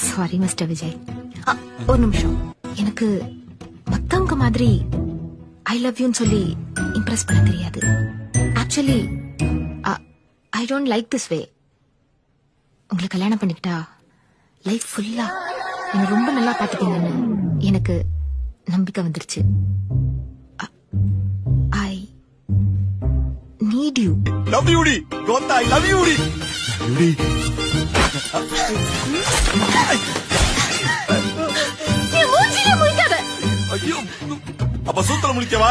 Sorry mister Vijay, ஒரு நிமிஷம். எனக்கு மத்தவங்க மாதிரி ஐ லவ் யூன்னு சொல்லி இம்ப்ரெஸ் பண்ண தெரியாது. Actually I don't like this way. உங்களை கல்யாணம் பண்ணிக்கிட்டா லைஃப் ஃபுல்லா என்ன ரொம்ப நல்லா பாத்துப்பீங்கன்னு எனக்கு நம்பிக்கை வந்துருச்சு. I need you. Love you டி கோத்தா, ஐ லவ் யூ டி. ஐயோ, அப்ப சூத்திர முடிக்கவா?